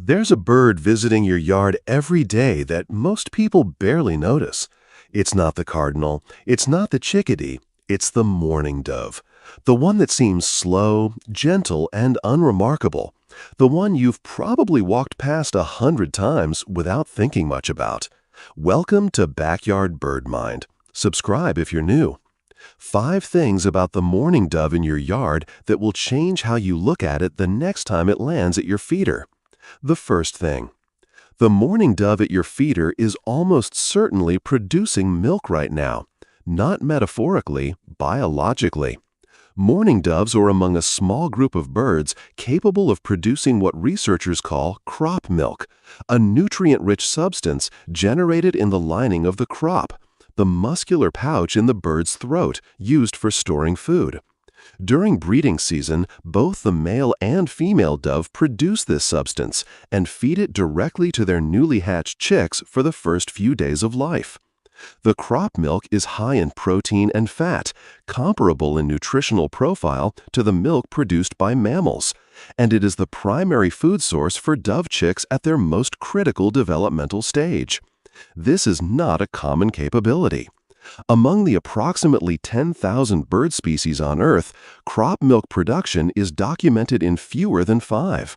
There's a bird visiting your yard every day that most people barely notice. It's not the cardinal, it's not the chickadee, it's the mourning dove. The one that seems slow, gentle, and unremarkable. The one you've probably walked past 100 times without thinking much about. Welcome to Backyard Bird Mind. Subscribe if you're new. 5 things about the mourning dove in your yard that will change how you look at it the next time it lands at your feeder. The first thing. The mourning dove at your feeder is almost certainly producing milk right now. Not metaphorically, biologically. Mourning doves are among a small group of birds capable of producing what researchers call crop milk, a nutrient-rich substance generated in the lining of the crop, the muscular pouch in the bird's throat used for storing food. During breeding season, both the male and female dove produce this substance and feed it directly to their newly hatched chicks for the first few days of life. The crop milk is high in protein and fat, comparable in nutritional profile to the milk produced by mammals, and it is the primary food source for dove chicks at their most critical developmental stage. This is not a common capability. Among the approximately 10,000 bird species on Earth, crop milk production is documented in fewer than 5.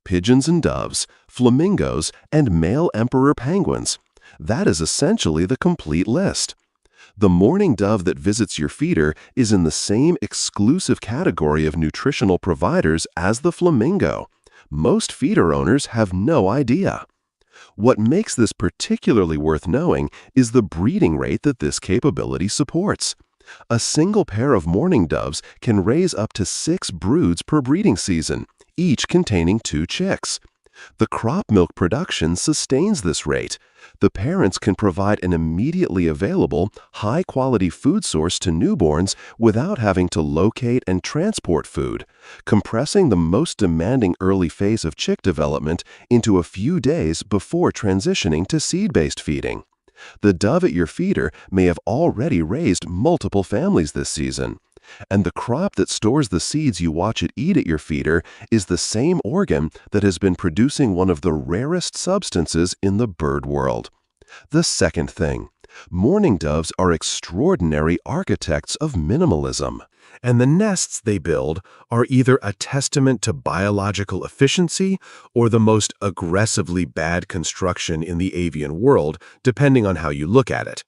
Pigeons and doves, flamingos, and male emperor penguins. That is essentially the complete list. The mourning dove that visits your feeder is in the same exclusive category of nutritional providers as the flamingo. Most feeder owners have no idea. What makes this particularly worth knowing is the breeding rate that this capability supports. A single pair of mourning doves can raise up to 6 broods per breeding season, each containing 2 chicks. The crop milk production sustains this rate. The parents can provide an immediately available, high-quality food source to newborns without having to locate and transport food, compressing the most demanding early phase of chick development into a few days before transitioning to seed-based feeding. The dove at your feeder may have already raised multiple families this season. And the crop that stores the seeds you watch it eat at your feeder is the same organ that has been producing one of the rarest substances in the bird world. The second thing. Mourning doves are extraordinary architects of minimalism, and the nests they build are either a testament to biological efficiency or the most aggressively bad construction in the avian world, depending on how you look at it.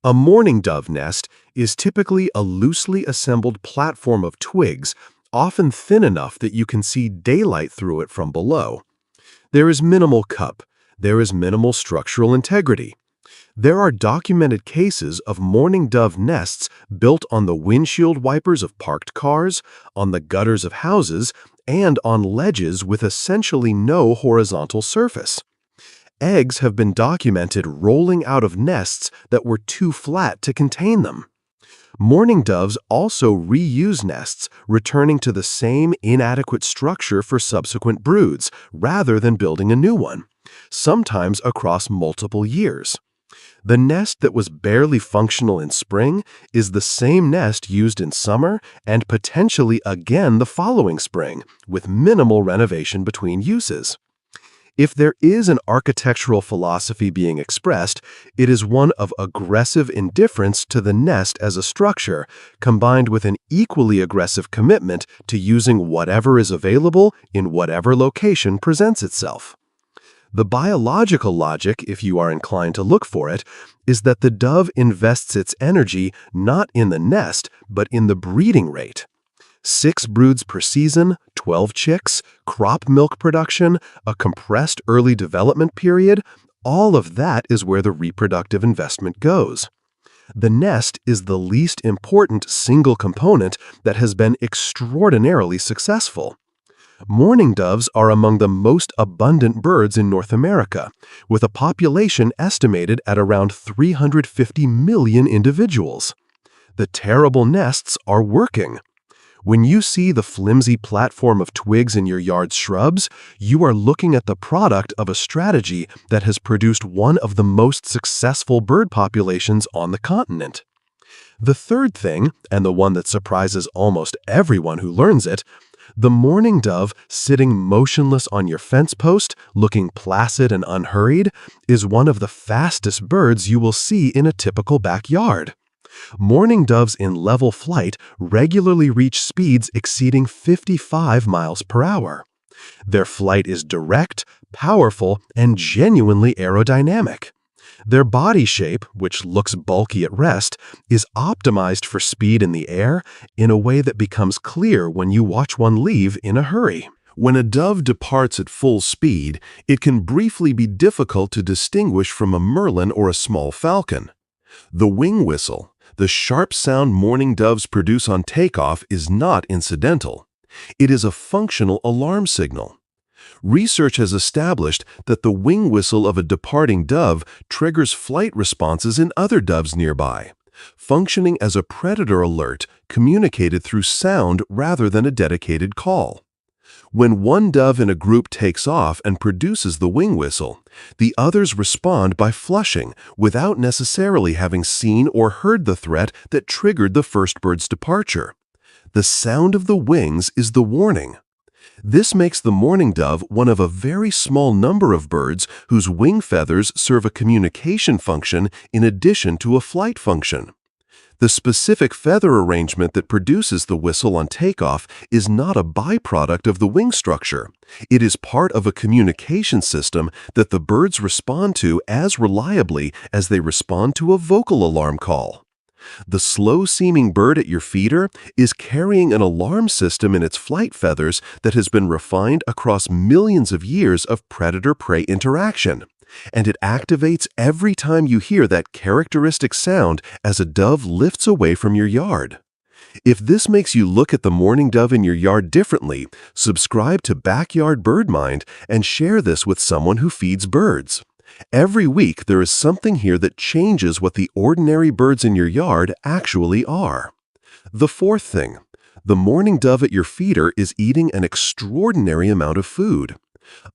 A mourning dove nest is typically a loosely assembled platform of twigs, often thin enough that you can see daylight through it from below. There is minimal cup. There is minimal structural integrity. There are documented cases of mourning dove nests built on the windshield wipers of parked cars, on the gutters of houses, and on ledges with essentially no horizontal surface. Eggs have been documented rolling out of nests that were too flat to contain them. Mourning doves also reuse nests, returning to the same inadequate structure for subsequent broods, rather than building a new one, sometimes across multiple years. The nest that was barely functional in spring is the same nest used in summer and potentially again the following spring, with minimal renovation between uses. If there is an architectural philosophy being expressed, it is one of aggressive indifference to the nest as a structure, combined with an equally aggressive commitment to using whatever is available in whatever location presents itself. The biological logic, if you are inclined to look for it, is that the dove invests its energy not in the nest, but in the breeding rate. 6 broods per season, 12 chicks, crop milk production, a compressed early development period, all of that is where the reproductive investment goes. The nest is the least important single component that has been extraordinarily successful. Mourning doves are among the most abundant birds in North America, with a population estimated at around 350 million individuals. The terrible nests are working. When you see the flimsy platform of twigs in your yard's shrubs, you are looking at the product of a strategy that has produced one of the most successful bird populations on the continent. The third thing, and the one that surprises almost everyone who learns it, The mourning dove, sitting motionless on your fence post, looking placid and unhurried, is one of the fastest birds you will see in a typical backyard. Mourning doves in level flight regularly reach speeds exceeding 55 miles per hour. Their flight is direct, powerful, and genuinely aerodynamic. Their body shape, which looks bulky at rest, is optimized for speed in the air in a way that becomes clear when you watch one leave in a hurry. When a dove departs at full speed, it can briefly be difficult to distinguish from a merlin or a small falcon. The wing whistle, the sharp sound mourning doves produce on takeoff, is not incidental. It is a functional alarm signal. Research has established that the wing whistle of a departing dove triggers flight responses in other doves nearby, functioning as a predator alert communicated through sound rather than a dedicated call. When one dove in a group takes off and produces the wing whistle, the others respond by flushing without necessarily having seen or heard the threat that triggered the first bird's departure. The sound of the wings is the warning. This makes the mourning dove one of a very small number of birds whose wing feathers serve a communication function in addition to a flight function. The specific feather arrangement that produces the whistle on takeoff is not a byproduct of the wing structure. It is part of a communication system that the birds respond to as reliably as they respond to a vocal alarm call. The slow-seeming bird at your feeder is carrying an alarm system in its flight feathers that has been refined across millions of years of predator-prey interaction, and it activates every time you hear that characteristic sound as a dove lifts away from your yard. If this makes you look at the mourning dove in your yard differently, subscribe to Backyard Bird Mind and share this with someone who feeds birds. Every week, there is something here that changes what the ordinary birds in your yard actually are. The fourth thing, the mourning dove at your feeder is eating an extraordinary amount of food.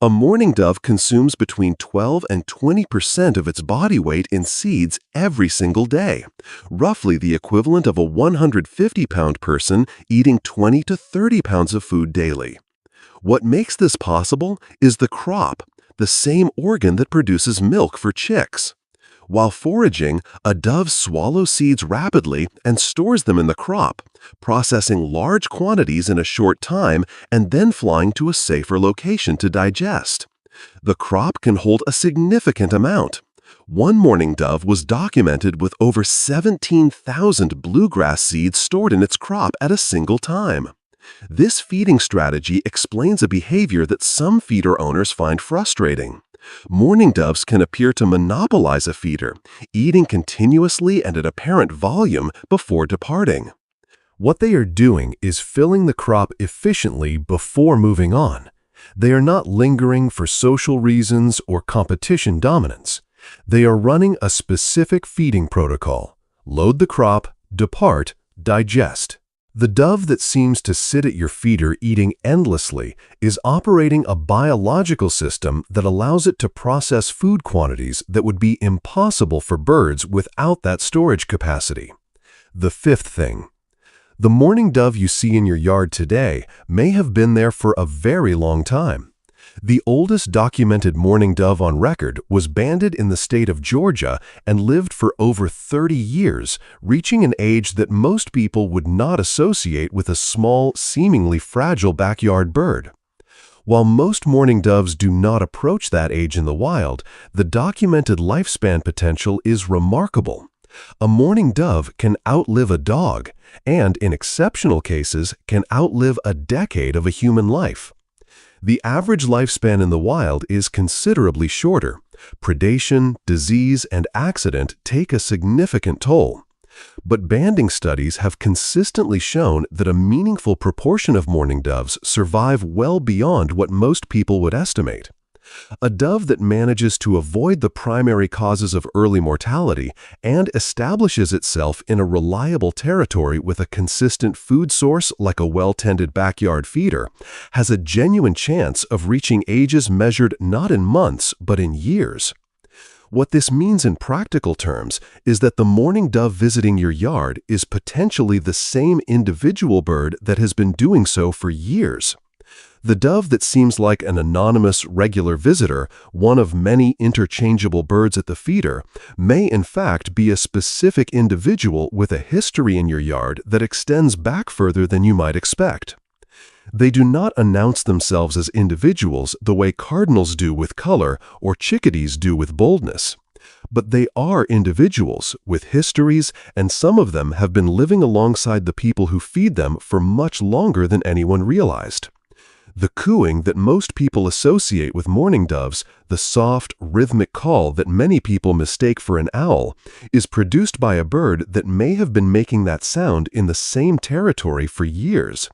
A mourning dove consumes between 12 and 20% of its body weight in seeds every single day, roughly the equivalent of a 150-pound person eating 20 to 30 pounds of food daily. What makes this possible is the crop, the same organ that produces milk for chicks. While foraging, a dove swallows seeds rapidly and stores them in the crop, processing large quantities in a short time and then flying to a safer location to digest. The crop can hold a significant amount. One mourning dove was documented with over 17,000 bluegrass seeds stored in its crop at a single time. This feeding strategy explains a behavior that some feeder owners find frustrating. Mourning doves can appear to monopolize a feeder, eating continuously and at apparent volume before departing. What they are doing is filling the crop efficiently before moving on. They are not lingering for social reasons or competition dominance. They are running a specific feeding protocol: load the crop, depart, digest. The dove that seems to sit at your feeder eating endlessly is operating a biological system that allows it to process food quantities that would be impossible for birds without that storage capacity. The fifth thing. The mourning dove you see in your yard today may have been there for a very long time. The oldest documented mourning dove on record was banded in the state of Georgia and lived for over 30 years, reaching an age that most people would not associate with a small, seemingly fragile backyard bird. While most mourning doves do not approach that age in the wild, the documented lifespan potential is remarkable. A mourning dove can outlive a dog and, in exceptional cases, can outlive a decade of a human life. The average lifespan in the wild is considerably shorter. Predation, disease, and accident take a significant toll. But banding studies have consistently shown that a meaningful proportion of mourning doves survive well beyond what most people would estimate. A dove that manages to avoid the primary causes of early mortality and establishes itself in a reliable territory with a consistent food source like a well-tended backyard feeder has a genuine chance of reaching ages measured not in months but in years. What this means in practical terms is that the mourning dove visiting your yard is potentially the same individual bird that has been doing so for years. The dove that seems like an anonymous, regular visitor, one of many interchangeable birds at the feeder, may in fact be a specific individual with a history in your yard that extends back further than you might expect. They do not announce themselves as individuals the way cardinals do with color or chickadees do with boldness. But they are individuals with histories, and some of them have been living alongside the people who feed them for much longer than anyone realized. The cooing that most people associate with mourning doves, the soft, rhythmic call that many people mistake for an owl, is produced by a bird that may have been making that sound in the same territory for years.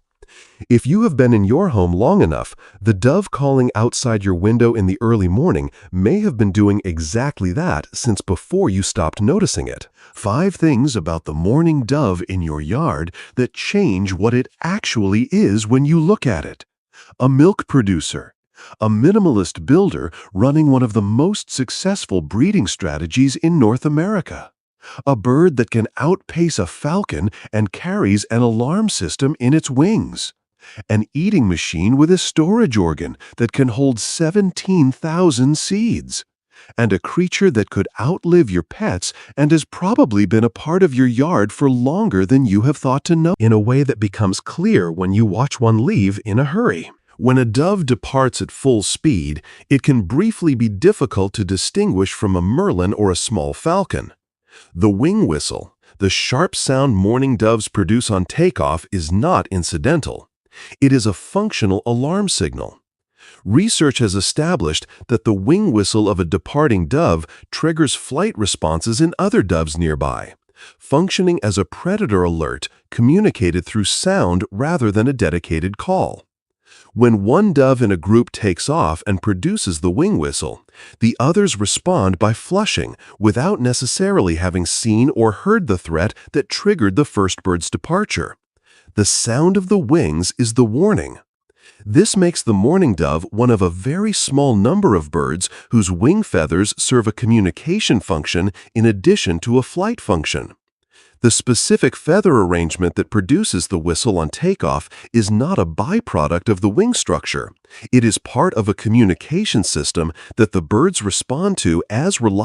If you have been in your home long enough, the dove calling outside your window in the early morning may have been doing exactly that since before you stopped noticing it. 5 things about the mourning dove in your yard that change what it actually is when you look at it. A milk producer, a minimalist builder running one of the most successful breeding strategies in North America. A bird that can outpace a falcon and carries an alarm system in its wings. An eating machine with a storage organ that can hold 17,000 seeds. And a creature that could outlive your pets and has probably been a part of your yard for longer than you have thought to know, in a way that becomes clear when you watch one leave in a hurry. When a dove departs at full speed, it can briefly be difficult to distinguish from a merlin or a small falcon. The wing whistle, the sharp sound mourning doves produce on takeoff, is not incidental. It is a functional alarm signal. Research has established that the wing whistle of a departing dove triggers flight responses in other doves nearby, functioning as a predator alert communicated through sound rather than a dedicated call. When one dove in a group takes off and produces the wing whistle, the others respond by flushing without necessarily having seen or heard the threat that triggered the first bird's departure. The sound of the wings is the warning. This makes the mourning dove one of a very small number of birds whose wing feathers serve a communication function in addition to a flight function. The specific feather arrangement that produces the whistle on takeoff is not a byproduct of the wing structure. It is part of a communication system that the birds respond to as reliable